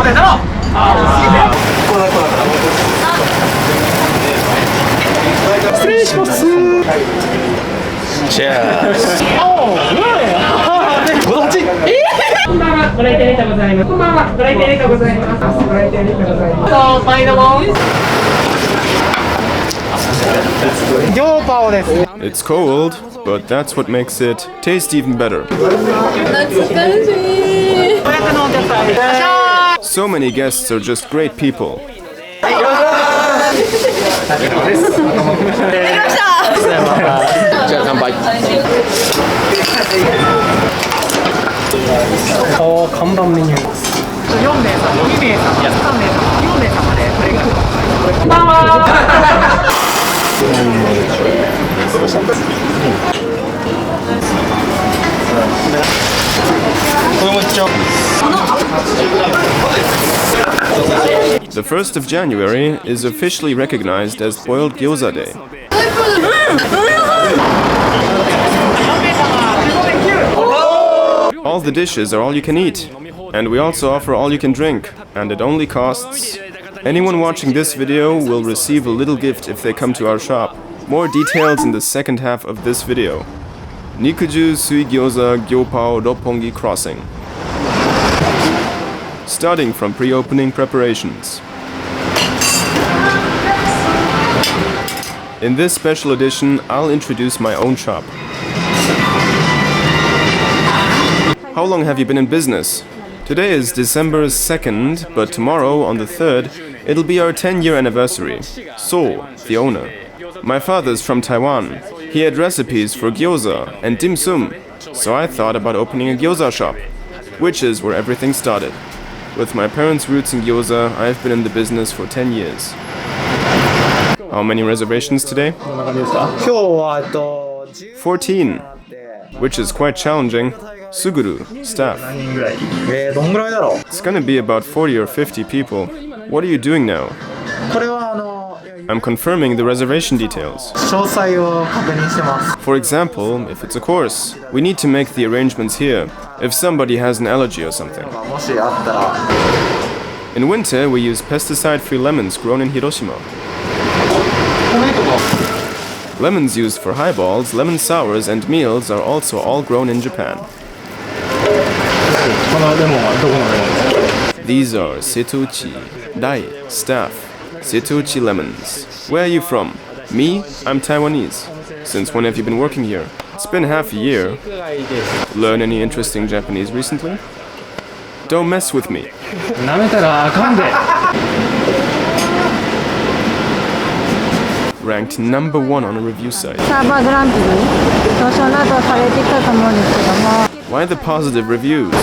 テトの失礼します。チェアス。こんばんは、ご来店ありがとうございます。こんばんは、ご来店ありがとうございます。ご来店ありがとうございます。そう、毎度も。Gyopao です。It's cold, but that's what makes it taste even better. So many guests are just great people. Oh, 看板メニューです。4名様、2名様、3名様、4名様でこれが。こんばんは。The 1st of January is officially recognized as Boiled Gyoza Day. All the dishes are all you can eat, and we also offer all you can drink, and it only costs... Anyone watching this video will receive a little gift if they come to our shop. More details in the second half of this video. Nikuju Sui Gyoza Gyopao Roppongi Crossing. Starting from pre-opening preparations. In this special edition, I'll introduce my own shop. How long have you been in business? Today is December 2nd, but tomorrow, on the 3rd, it'll be our 10-year anniversary. So, the owner. My father's from Taiwan. He had recipes for gyoza and dim sum, so I thought about opening a gyoza shop, which is where everything started. With my parents' roots in gyoza, I've been in the business for 10 years. How many reservations today? 14, which is quite challenging. Suguru, staff. It's gonna be about 40 or 50 people. What are you doing now? I'm confirming the reservation details. For example, if it's a course, we need to make the arrangements here, if somebody has an allergy or something. In winter, we use pesticide-free lemons grown in Hiroshima. Lemons used for highballs, lemon sours, and meals are also all grown in Japan. These are Setouchi, Dai, staff, Setouchi lemons. Where are you from? Me? I'm Taiwanese. Since when have you been working here? It's been half a year. Learn any interesting Japanese recently? Don't mess with me. Ranked number 1 on a review site. Why the positive reviews?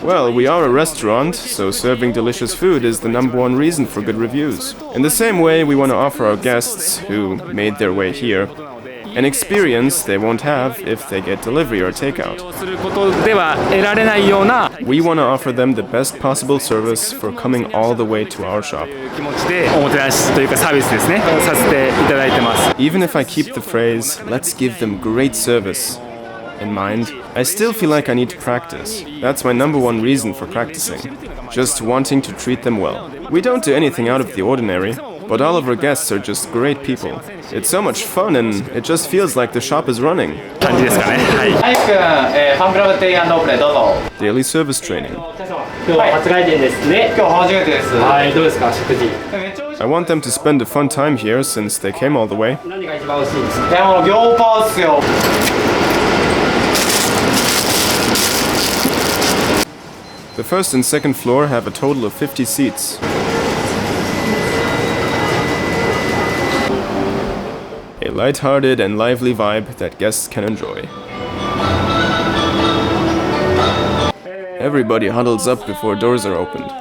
Well, we are a restaurant, so serving delicious food is the number 1 reason for good reviews. In the same way, we want to offer our guests, who made their way here, an experience they won't have if they get delivery or takeout. We want to offer them the best possible service for coming all the way to our shop. Even if I keep the phrase, let's give them great service, in mind, I still feel like I need to practice. That's my number 1 reason for practicing. Just wanting to treat them well. We don't do anything out of the ordinary, but all of our guests are just great people. It's so much fun and it just feels like the shop is running. Daily service training. I want them to spend a fun time here since they came all the way. The first and second floor have a total of 50 seats. A light-hearted and lively vibe that guests can enjoy. Everybody huddles up before doors are opened.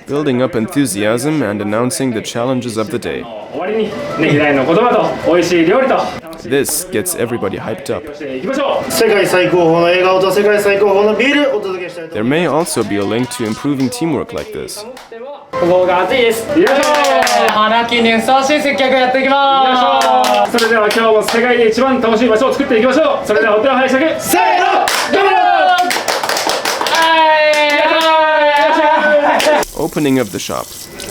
Building up enthusiasm and announcing the challenges of the day. This gets everybody hyped up. There may also be a link to improving teamwork like this. Opening of the shop. すい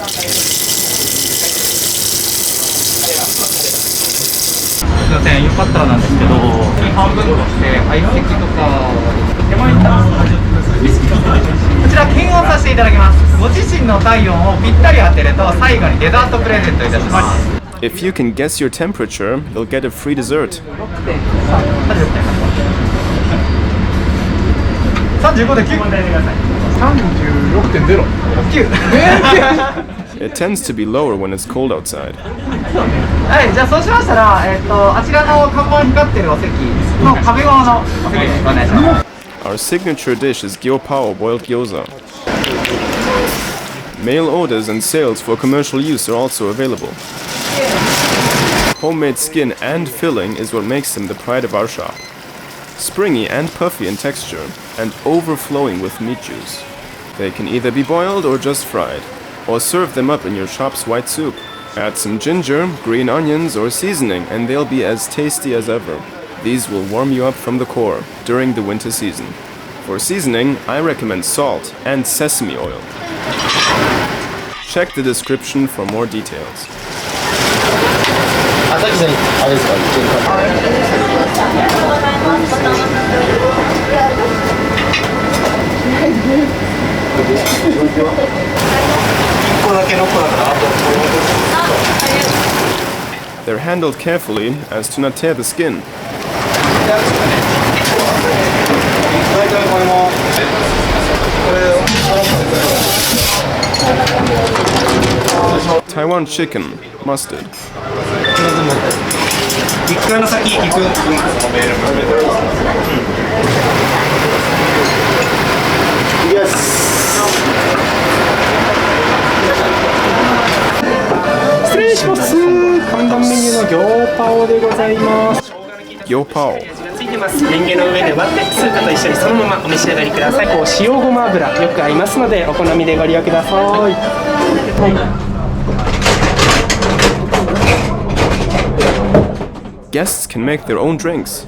ません、よかったらなんですけど、半分として相席とかこちら検温させていただきます。ご自身の体温をぴったり当てると最後にデザートプレゼントいたします。 If you can guess your temperature, you'll get a free dessert. 35で9。36.0。It tends to be lower when it's cold outside. はい、じゃあそうしましたら、あちらの看板に光ってるお席の壁側のお席にご案内します。 Our signature dish is Gyopao boiled gyoza. Mail orders and sales for commercial use are also available. Homemade skin and filling is what makes them the pride of our shop. Springy and puffy in texture, and overflowing with meat juice. They can either be boiled or just fried, or serve them up in your shop's white soup. Add some ginger, green onions, or seasoning, and they'll be as tasty as ever. These will warm you up from the core during the winter season. For seasoning, I recommend salt and sesame oil. Check the description for more details. あ、さっきさん、あれですか、They're handled carefully as to not tear the skin. Taiwan chicken, mustard. Gyopao. ついてます。レンゲの上で割ってスープと一緒にそのままお召し上がりください。塩ごま油よく合いますのでお好みでご利用ください。Guests can make their own drinks.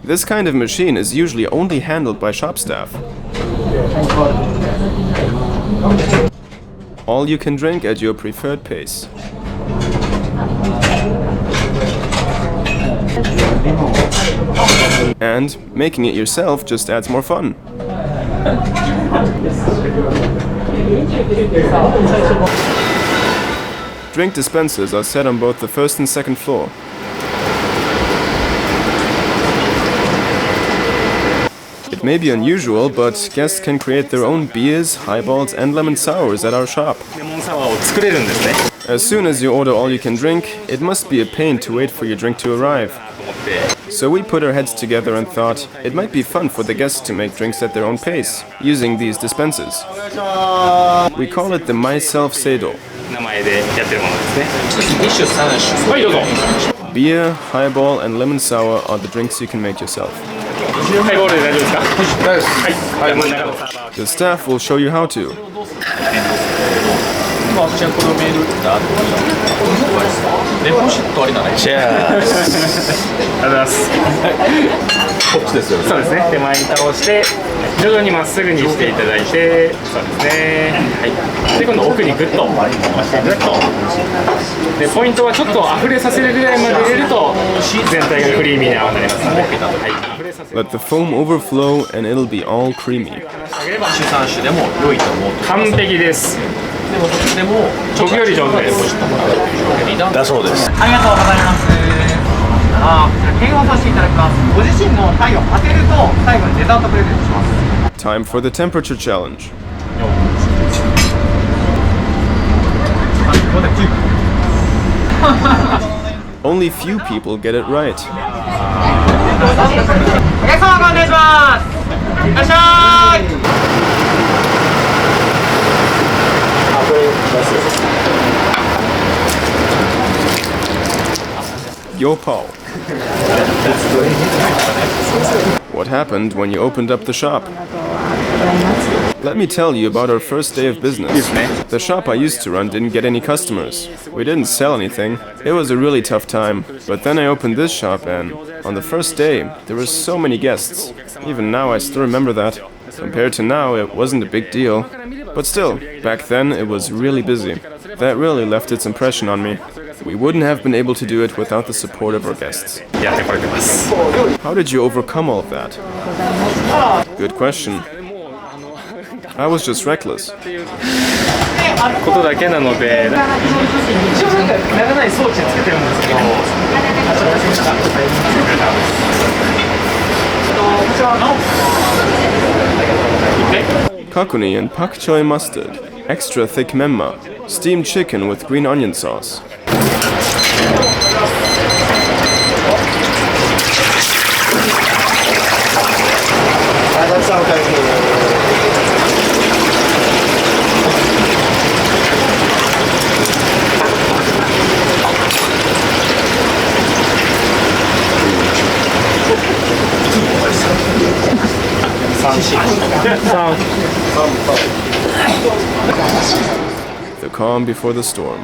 This kind of machine is usually only handled by shop staff. All you can drink at your preferred pace. And making it yourself just adds more fun. Drink dispensers are set on both the first and second floor. It may be unusual, but guests can create their own beers, highballs, and lemon sours at our shop. As soon as you order all you can drink, it must be a pain to wait for your drink to arrive. So we put our heads together and thought it might be fun for the guests to make drinks at their own pace, using these dispensers. We call it the myself seido. Beer, highball, and lemon sour are the drinks you can make yourself. The staff will show you how to. Cheers. そうですね。手前に倒して徐々にまっすぐにしていただいて、そうですね。はい。で今度奥にグッと回していただくと。でポイントはちょっと溢れさせるぐらいまで入れると全体がクリーミーな泡になりますので、はい。 Let the foam overflow and it'll be all creamy. 完璧です。僕より上手です。だそうです。ありがとうございます。こちら検温させていただきます。ご自身の体温を当てると最後にデザートプレゼントします。 Time for the temperature challenge. 35.9。Only few people get it right. お客様ご案内します。いらっしゃい。 Gyopao. What happened when you opened up the shop? Let me tell you about our first day of business. The shop I used to run didn't get any customers. We didn't sell anything. It was a really tough time. But then I opened this shop and on the first day, there were so many guests. Even now I still remember that. Compared to now, it wasn't a big deal. But still, back then it was really busy. That really left its impression on me. We wouldn't have been able to do it without the support of our guests. How did you overcome all of that? Good question. I was just reckless. ことだけなので、一応なんか長ない装置つけてるんですけど、こちらの Kakuni and pak choy mustard, extra thick memma, steamed chicken with green onion sauce. The calm before the storm.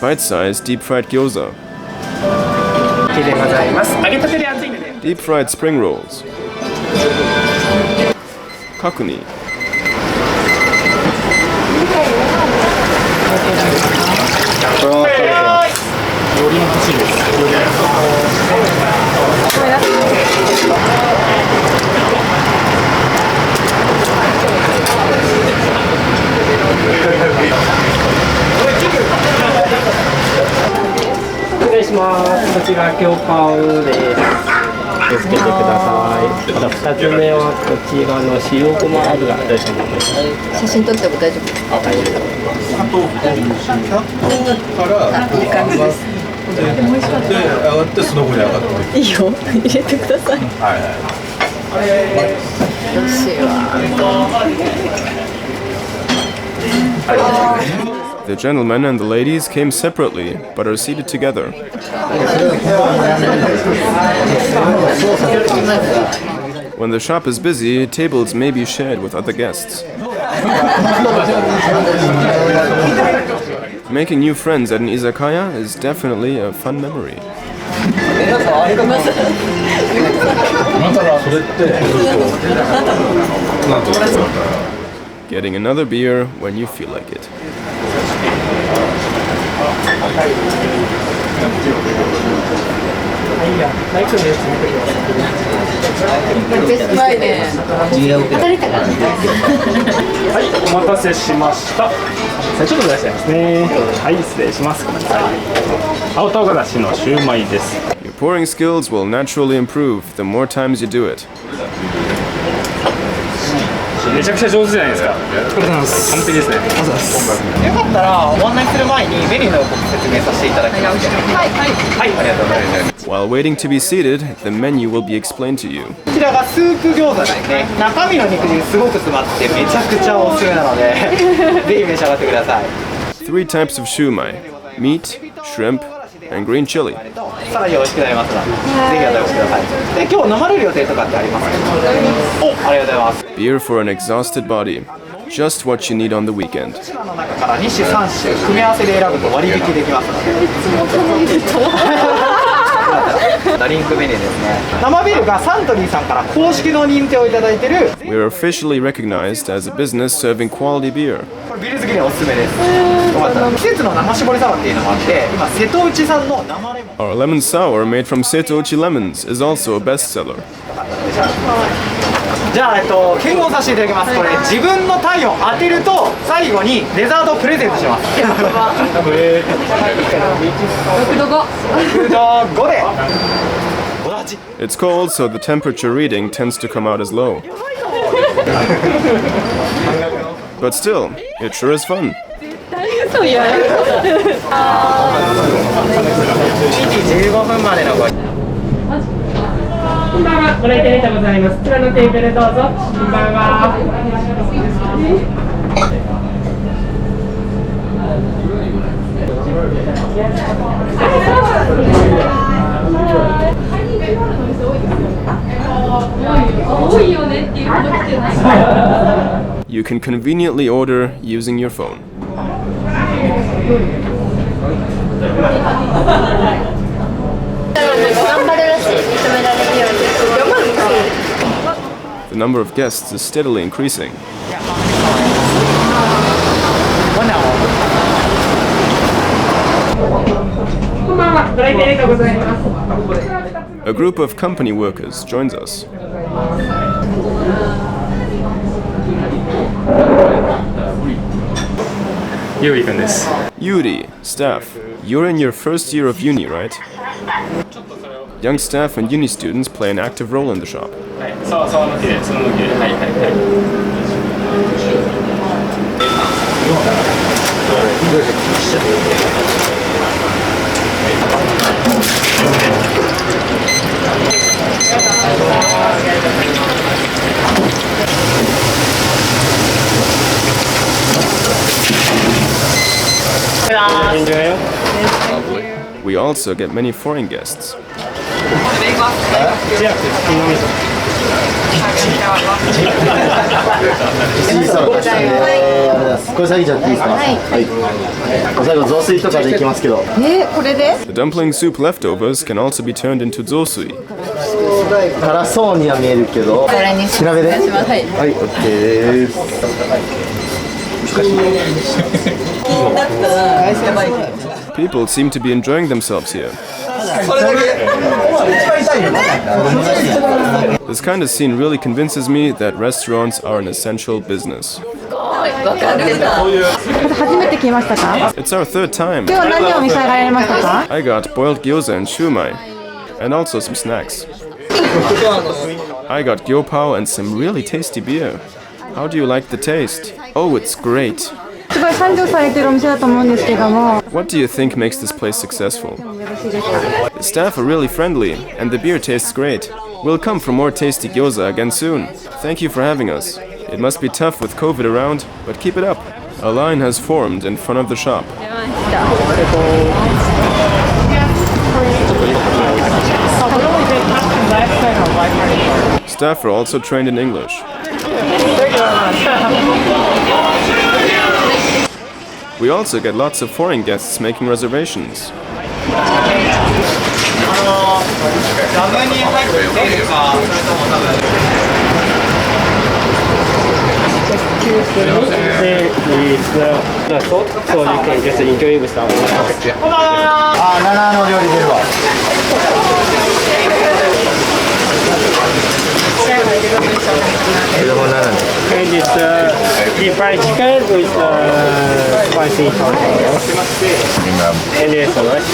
Bite-sized deep-fried gyoza. Deep-fried spring rolls. Kakuni. Gyopao です。気をつけてください。また2つ目はこちらの塩ごま油です。写真撮っても大丈夫ですか？大丈夫です。いい感じです。でも美味しかった。上がってその後に上がって。いいよ。入れてください。よろしいわ。The gentlemen and the ladies came separately, but are seated together. When the shop is busy, tables may be shared with other guests. Making new friends at an izakaya is definitely a fun memory. Getting another beer when you feel like it.はい、お待たせしました。ちょっといらっしゃいますね。はい、失礼します。ごめんなさい。青唐辛子のシューマイです。Your pouring skills will naturally improve the more times you do it. めちゃくちゃ上手じゃないですか。完璧ですね。よかったらお案内する前にメニューの僕説明させていただきます。はい、ありがとうございます。While waiting to be seated, the menu will be explained to you. こちらがスープ餃子ですね。中身の肉汁すごく詰まってめちゃくちゃおすすめなのでぜひ召し上がってください。 3 types of shumai: meat, shrimp, and green chili. さらに美味しくなりますのでぜひお試しください。で、今日飲まれる予定とかってありますか？お、ありがとうございます。 Beer for an exhausted body. Just what you need on the weekend. こちらの中から2種3種組み合わせで選ぶと割引できますので。ドリンクメニューですね。生ビールがサントリーさんから公式の認定をいただいている。 We are officially recognized as a business serving quality beer. これビール好きにはおすすめです。よかったら季節の生搾りサワーっていうのもあって、今瀬戸内産の生レモン。 Our lemon sour made from Setouchi lemons is also a bestseller. じゃあ検温させていただきます。これ自分の体温当てると最後にデザートをプレゼントします。6度5。6度5で。It's cold, so the temperature reading tends to come out as low. But still, it sure is fun. そうや。15分までのごこんばんは、ご来店ありがとうございます。こちらのテーブルどうぞ。こんばんは。You can conveniently order using your phone. The number of guests is steadily increasing. A group of company workers joins us. Yuri, staff, you're in your first year of uni, right? Young staff and uni students play an active role in the shop. We also get many foreign guests. The dumpling soup leftovers can also be turned into zosui. 辛そうには見えるけど、火鍋で。はい、オッケーです。 People seem to be enjoying themselves here. This kind of scene really convinces me that restaurants are an essential business. It's our third time. I got boiled gyoza and shumai, and also some snacks. I got Gyopao and some really tasty beer. How do you like the taste? Oh, it's great. What do you think makes this place successful? The staff are really friendly, and the beer tastes great. We'll come for more tasty gyoza again soon. Thank you for having us. It must be tough with COVID around, but keep it up. A line has formed in front of the shop. Staff are also trained in English. We also get lots of foreign guests making reservations. And it's deep fried chicken with spicy tomato. And it's a rice.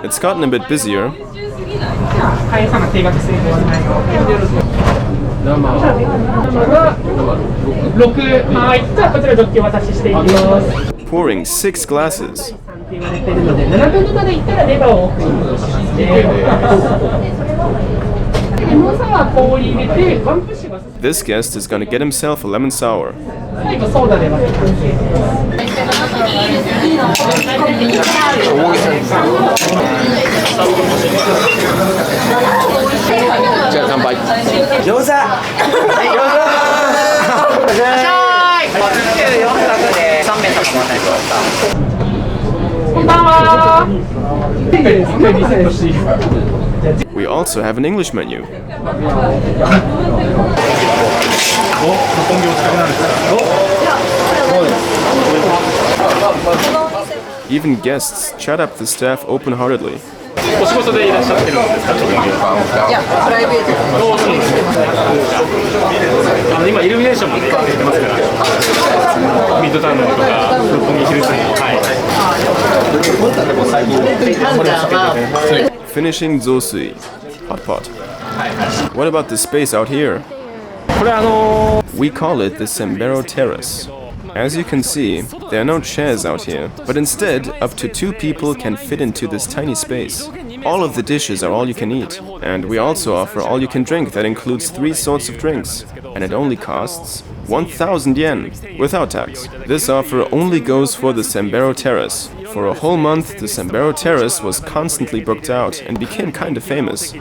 It's gotten a bit busier. Pouring 6 glasses. This guest is gonna get himself a lemon sour. We also have an English menu. Even guests chat up the staff open-heartedly. お仕事でいらっしゃってるんですか？いや、プライベートで今イルミネーションもね、やってますから。ミッドタウンとか六本木ヒルズも。Finishing zosui, hot pot. What about the space out here? これWe call it the Sembero Terrace. As you can see, there are no chairs out here, but instead, up to 2 people can fit into this tiny space. All of the dishes are all you can eat, and we also offer all you can drink that includes 3 sorts of drinks, and it only costs 1,000 yen, without tax. This offer only goes for the Sembero Terrace. For a whole month, the Sembero Terrace was constantly booked out and became kind of famous.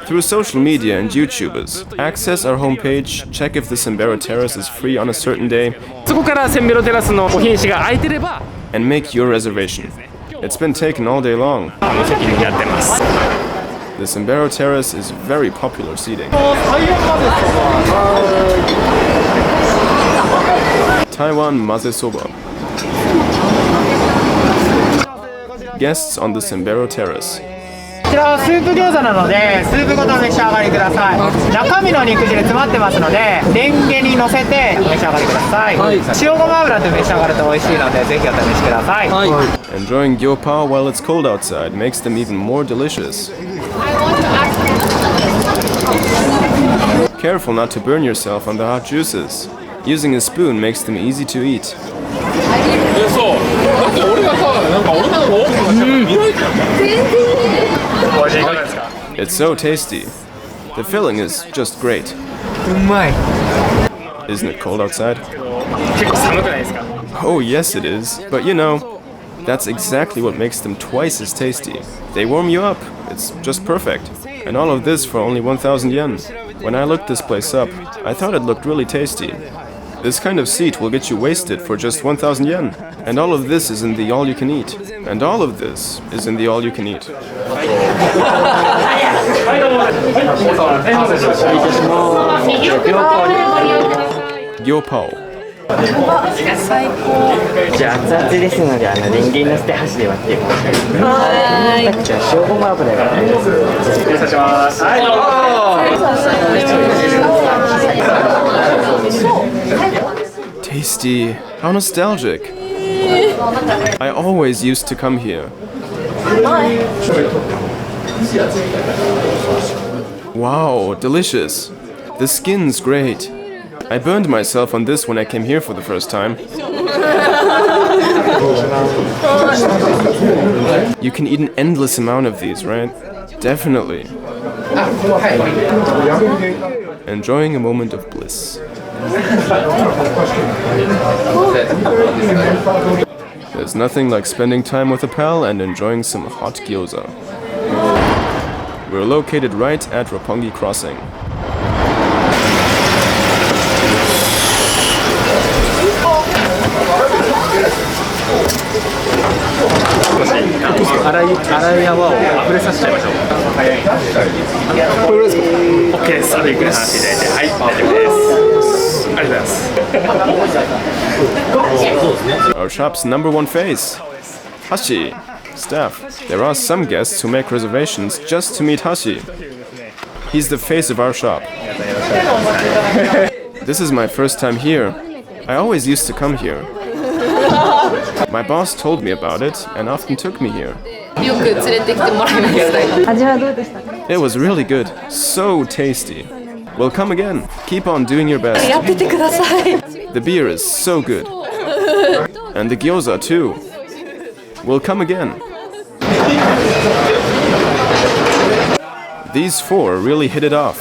Through social media and YouTubers, access our homepage, check if the Sembero Terrace is free on a certain day, そこからセンベロテラスの品種が空いてれば and make your reservation. It's been taken all day long. 席にやってます。 The Sembero Terrace is very popular seating. Taiwan Maze Soba. Guests on the Sembero Terrace. こちらはスープ餃子なので、スープごとお召し上がりください。中身の肉汁詰まってますので、レンゲに乗せてお召し上がりください。塩ごま油で召し上がると美味しいので、ぜひお試しください。Enjoying Gyopao while it's cold outside makes them even more delicious. Careful not to burn yourself on the hot juices. Using a spoon makes them easy to eat. It's so tasty. The filling is just great. Isn't it cold outside? Oh yes it is, but you know, that's exactly what makes them twice as tasty. They warm you up, it's just perfect. And all of this for only 1,000 yen. When I looked this place up, I thought it looked really tasty. This kind of seat will get you wasted for just 1,000 yen. And all of this is in the all-you-can-eat. And all of this is in the all-you-can-eat. Gyopao. じゃあ熱々ですので、レンゲに乗せて箸で割ってください。じゃあ塩ごま油が入ります。失礼します。Tasty. How nostalgic. I always used to come here. Wow, delicious. The skin's great. I burned myself on this when I came here for the first time. You can eat an endless amount of these, right? Definitely. Enjoying a moment of bliss. There's nothing like spending time with a pal and enjoying some hot gyoza. We're located right at Roppongi Crossing. Our shop's #1 face, Hashi. Staff, there are some guests who make reservations just to meet Hashi. He's the face of our shop. This is my first time here. I always used to come here. My boss told me about it and often took me here. It was really good, so tasty. Well, come again. Keep on doing your best. The beer is so good. And the gyoza too. We'll come again. These 4 really hit it off.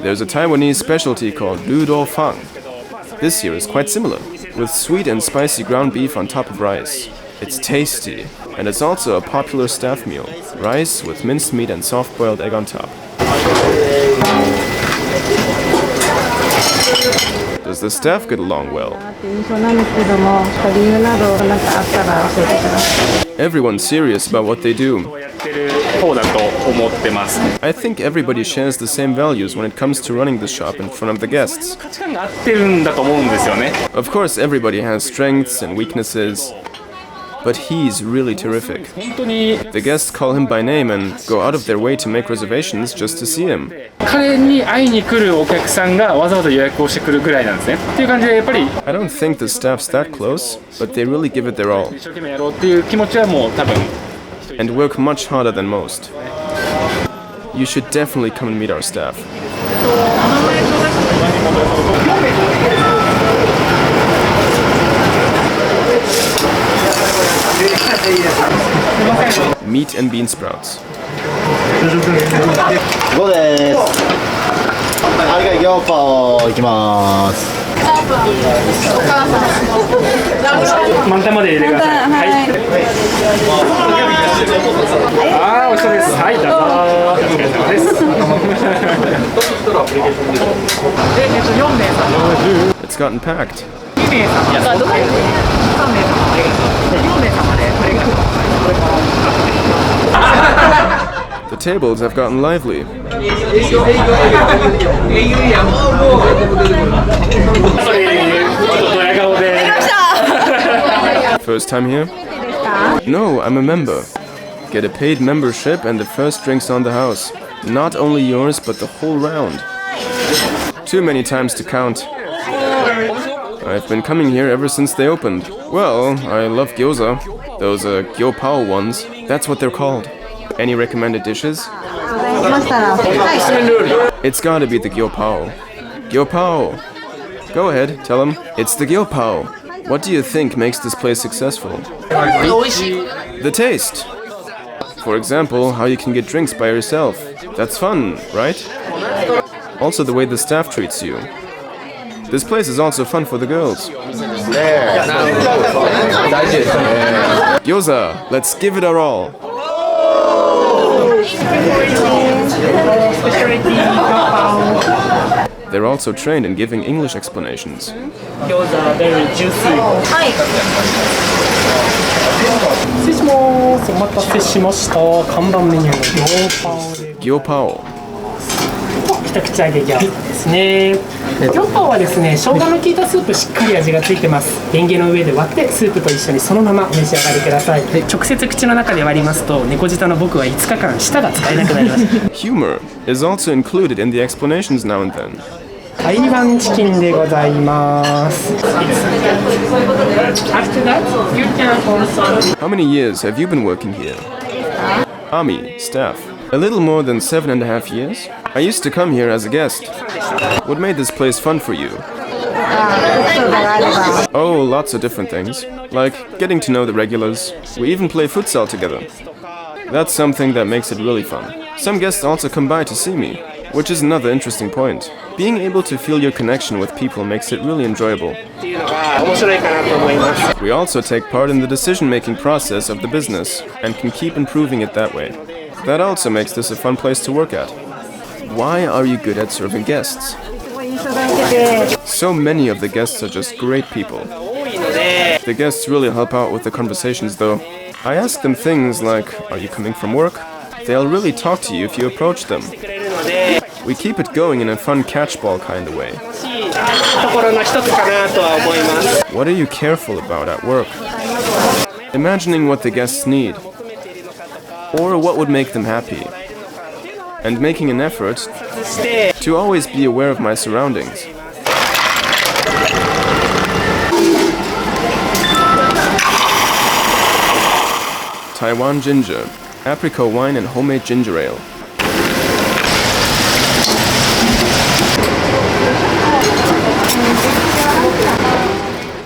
There's a Taiwanese specialty called Ludo Fang. This here is quite similar, with sweet and spicy ground beef on top of rice. It's tasty, and it's also a popular staff meal. Rice with minced meat and soft-boiled egg on top. Does the staff get along well? Everyone's serious about what they do. てる方だと思ってます。 I think everybody shares the same values when it comes to running the shop in front of the guests. 価値観が合ってるんだと思うんですよね。 Of course, everybody has strengths and weaknesses, but he's really terrific. 本当に The guests call him by name and go out of their way to make reservations just to see him. 彼に会いに来るお客さんがわざわざ予約をしてくるぐらいなんですね。っていう感じでやっぱり I don't think the staff's that close, but they really give it their all 一生懸命やろうっていう気持ちはもう多分 and work much harder than most. You should definitely come and meet our staff. Meat and bean sprouts. 5です。あれがギョーパオ行きます。満タンまで入れてください。はい。ああ、おいしそうです。はい、どうぞ。お疲れ様です。4名様 It's gotten packed. 2名様3名様ありがとう4名様でこれが The tables have gotten lively. First time here? No, I'm a member. Get a paid membership and the first drinks on the house. Not only yours, but the whole round. Too many times to count. I've been coming here ever since they opened. Well, I love gyoza. Those Gyopao ones. That's what they're called. Any recommended dishes? It's gotta be the Gyopao. Gyopao! Go ahead, tell them. It's the Gyopao. What do you think makes this place successful? The taste. For example, how you can get drinks by yourself. That's fun, right? Also the way the staff treats you. This place is also fun for the girls. Gyoza, let's give it our all. They're also trained in giving English explanations. Gyoza very juicy 失礼します。お待たせしました。看板メニューの餃子で Gyopao. 一口揚げ餃子ですね。餃子はですね、生姜の効いたスープしっかり味がついてます。レンゲの上で割ってスープと一緒にそのままお召し上がりください。直接口の中で割りますと猫舌の僕は5日間舌が使えなくなります。Humor is also included in the explanations now and then. 台湾チキンでございます。After that, you can also How many years have you been working here? Ami, staff. A little more than 7.5 years? I used to come here as a guest. What made this place fun for you? Oh, lots of different things. Like getting to know the regulars. We even play futsal together. That's something that makes it really fun. Some guests also come by to see me, which is another interesting point. Being able to feel your connection with people makes it really enjoyable. We also take part in the decision-making process of the business and can keep improving it that way. That also makes this a fun place to work at. Why are you good at serving guests? So many of the guests are just great people. The guests really help out with the conversations though. I ask them things like, are you coming from work? They'll really talk to you if you approach them. We keep it going in a fun catchball kind of way. What are you careful about at work? Imagining what the guests need. Or what would make them happy. And making an effort to always be aware of my surroundings. Taiwan ginger, apricot wine and homemade ginger ale.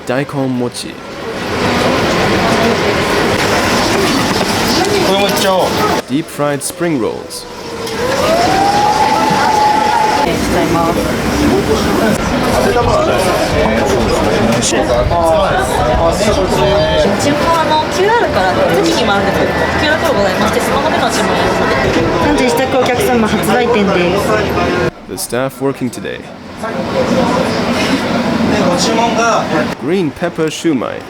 Daikon mochi. Deep fried spring rolls. QR から栃木もあるんですけど QR コードございましてそのままでの注文になりますので自宅お客様発売店です The staff working today. Green pepper shumai.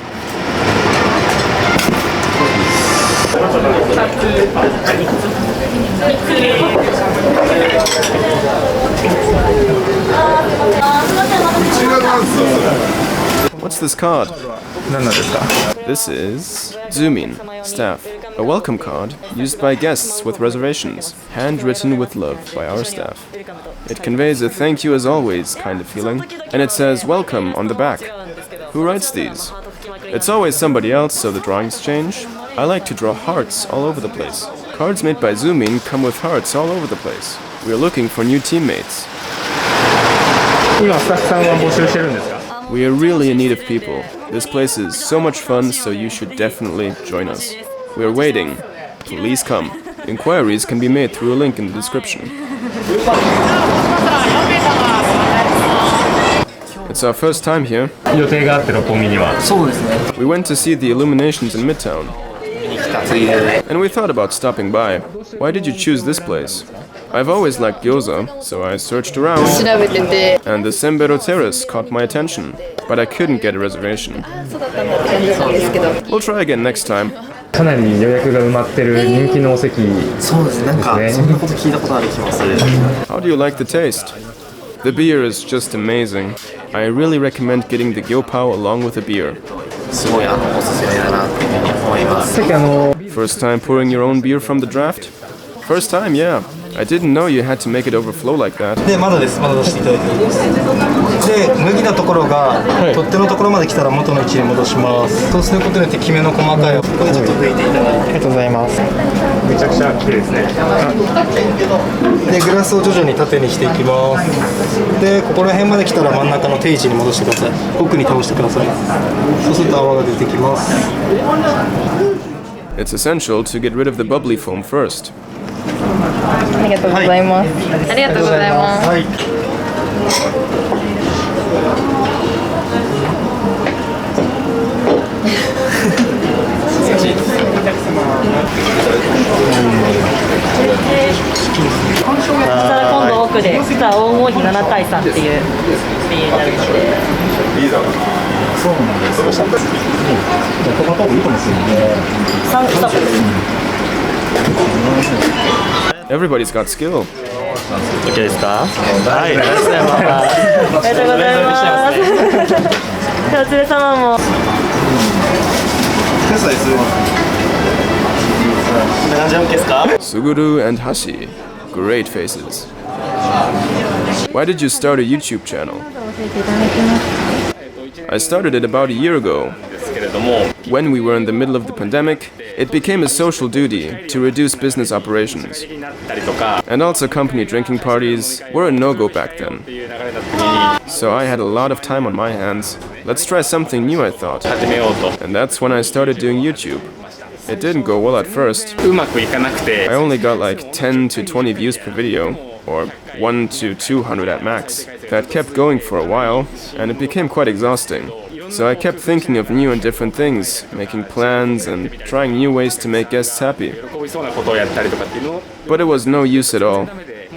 What's this card? This is Zoomin, staff. A welcome card used by guests with reservations, handwritten with love by our staff. It conveys a thank you as always kind of feeling, and it says welcome on the back. Who writes these? It's always somebody else, so the drawings change. I like to draw hearts all over the place. Cards made by Zoomin come with hearts all over the place. We are looking for new teammates. 今スタッフさんは募集してるんですか？ We are really in need of people. This place is so much fun, so you should definitely join us. We are waiting. Please come. Inquiries can be made through a link in the description. It's our first time here. 予定があって六本木には。 We went to see the illuminations in Midtown. And we thought about stopping by. Why did you choose this place? I've always liked gyoza, so I searched around. And the Sembero Terrace caught my attention, but I couldn't get a reservation. We'll try again next time. かなり予約が埋まってる人気のお席。そうですね。なんかそんなこと聞いたことある気がする。 How do you like the taste? The beer is just amazing. I really recommend getting the Gyopao along with the beer. すごいおすすめだなと思います。 さっきFirst time pouring your own beer from the draft? First time, yeah. I didn't know you had to make it overflow like that. でまだです。まだ出していただいています。で麦のところが取っ手のところまで来たら元の位置に戻します。そうすることによってきめの細かいここでちょっと拭いていただいて。ありがとうございます。めちゃくちゃ綺麗ですね。でグラスを徐々に縦にしていきます。でここら辺まで来たら真ん中の定位置に戻してください。奥に倒してください。そうすると泡が出てきます。 It's essential to get rid of the bubbly foam first. ありがとうございます。ありがとうございます。はい。そしたら今度奥で実は黄金比7対3っていうスピーになるので。 3ストップです。 Everybody's got skill. OK ですか？はい、ありがとうございます。ありがとうございます。じゃあお連れ様も。何時 OK ですか？ Suguru and Hashi. Great faces. Why did you start a YouTube channel? I started it about a year ago. When we were in the middle of the pandemic, it became a social duty to reduce business operations. And also company drinking parties were a no-go back then. So I had a lot of time on my hands. Let's try something new, I thought. And that's when I started doing YouTube. It didn't go well at first. I only got like 10 to 20 views per video, or 1 to 200 at max. That kept going for a while, and it became quite exhausting. So I kept thinking of new and different things, making plans and trying new ways to make guests happy. But it was no use at all.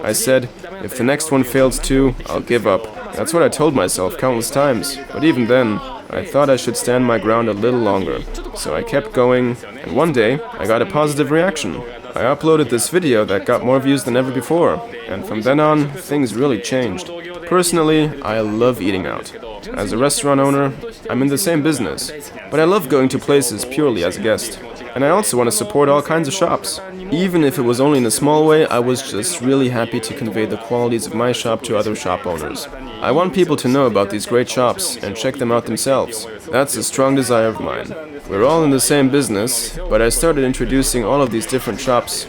I said, if the next one fails too, I'll give up. That's what I told myself countless times. But even then, I thought I should stand my ground a little longer. So I kept going, and one day, I got a positive reaction. I uploaded this video that got more views than ever before, and from then on, things really changed. Personally, I love eating out. As a restaurant owner, I'm in the same business, but I love going to places purely as a guest. And I also want to support all kinds of shops. Even if it was only in a small way, I was just really happy to convey the qualities of my shop to other shop owners. I want people to know about these great shops and check them out themselves. That's a strong desire of mine. We're all in the same business, but I started introducing all of these different shops.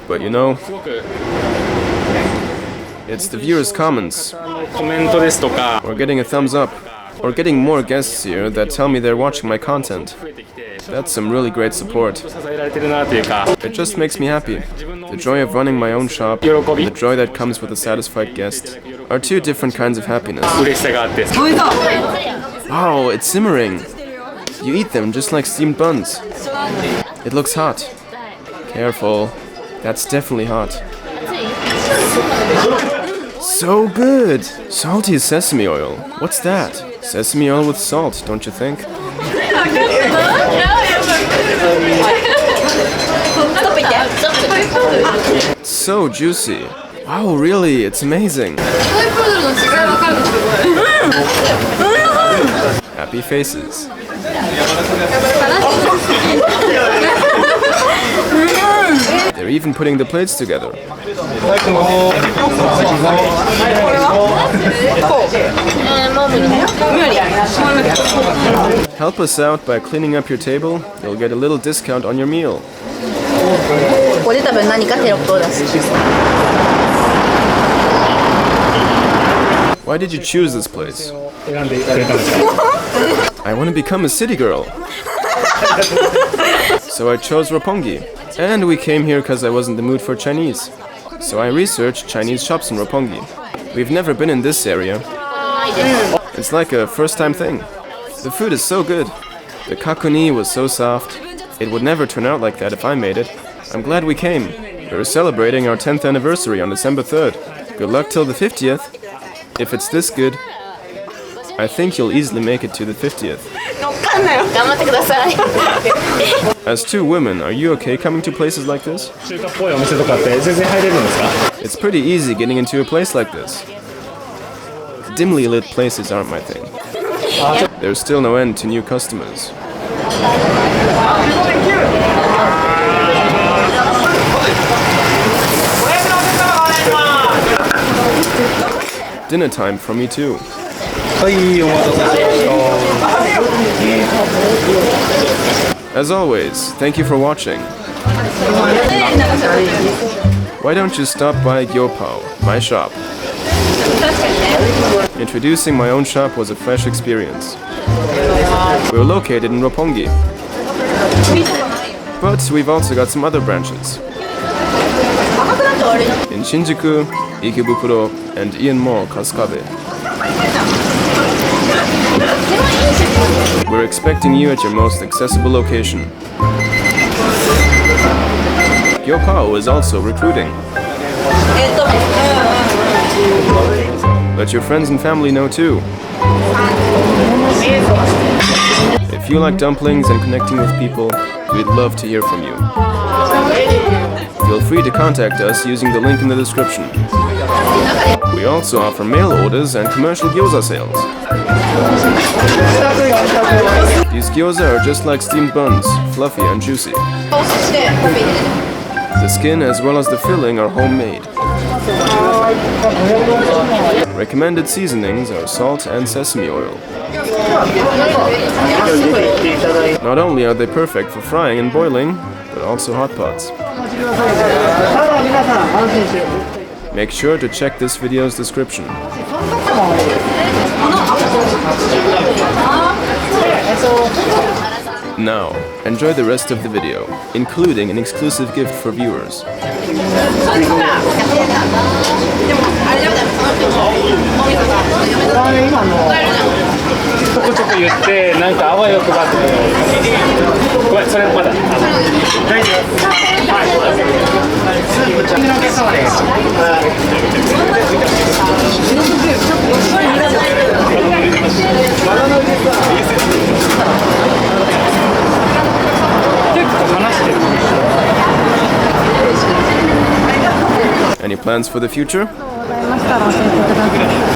But you know, it's the viewers' comments, or getting a thumbs up, or getting more guests here that tell me they're watching my content. That's some really great support. It just makes me happy. The joy of running my own shop, and the joy that comes with a satisfied guest, are two different kinds of happiness. Wow, it's simmering! You eat them just like steamed buns. It looks hot. Careful. That's definitely hot. So good! Salty sesame oil. What's that? Sesame oil with salt, don't you think? So juicy. Wow, really? It's amazing. Happy faces. They're even putting the plates together. Help us out by cleaning up your table. You'll get a little discount on your meal. Why did you choose this place? I want to become a city girl. So I chose Roppongi. And we came here because I was in the mood for Chinese. So I researched Chinese shops in Roppongi. We've never been in this area. It's like a first-time thing. The food is so good. The kakuni was so soft. It would never turn out like that if I made it. I'm glad we came. We're celebrating our 10th anniversary on December 3rd. Good luck till the 50th. If it's this good, I think you'll easily make it to the 50th. As two women, are you okay coming to places like this? It's pretty easy getting into a place like this. Dimly lit places aren't my thing. There's still no end to new customers. Dinner time for me too. As always, thank you for watching. Why don't you stop by Gyopao, my shop? Introducing my own shop was a fresh experience. We're located in Roppongi, but we've also got some other branches. In Shinjuku, Ikebukuro, and Ian Mall, Kasukabe. We're expecting you at your most accessible location. Gyopao is also recruiting. Let your friends and family know too. If you like dumplings and connecting with people, we'd love to hear from you. Feel free to contact us using the link in the description. We also offer mail orders and commercial gyoza sales. These gyoza are just like steamed buns, fluffy and juicy. The skin as well as the filling are homemade. Recommended seasonings are salt and sesame oil. Not only are they perfect for frying and boiling, but also hot pots. Make sure to check this video's description. Now, enjoy the rest of the video, including an exclusive gift for viewers. Any plans for the future?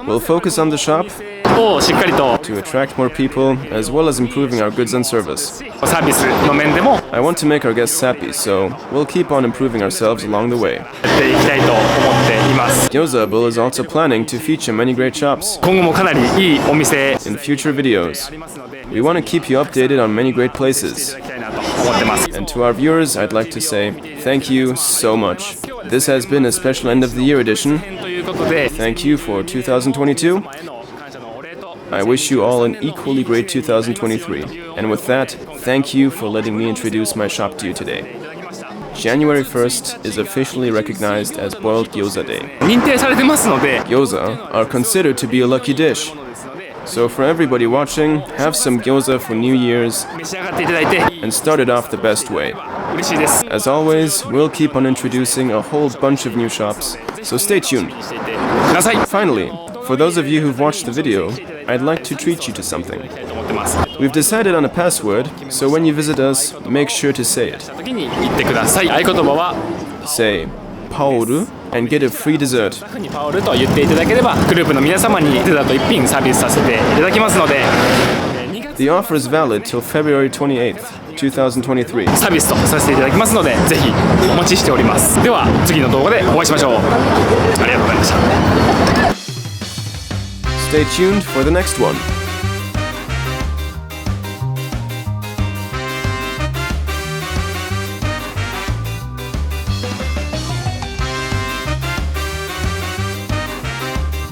We'll focus on the shop to attract more people, as well as improving our goods and service. I want to make our guests happy, so we'll keep on improving ourselves along the way. Gyozable is also planning to feature many great shops in future videos. We want to keep you updated on many great places. And to our viewers, I'd like to say thank you so much. This has been a special end of the year edition. Thank you for 2022. I wish you all an equally great 2023. And with that, thank you for letting me introduce my shop to you today. January 1st is officially recognized as Boiled Gyoza Day. Gyoza are considered to be a lucky dish. So for everybody watching, have some gyoza for New Year's and start it off the best way. As always, we'll keep on introducing a whole bunch of new shops, so stay tuned. Finally, for those of you who've watched the video, I'd like to treat you to something. We've decided on a password, so when you visit us, make sure to say it. say Paul and get a free dessert. スタッフにパオルと言っていただければグループの皆様にデザート1品サービスさせていただきますので The offer is valid till February 28th, 2023. サービスとさせていただきますのでぜひお待ちしております。では次の動画でお会いしましょう。ありがとうございました。 Stay tuned for the next one.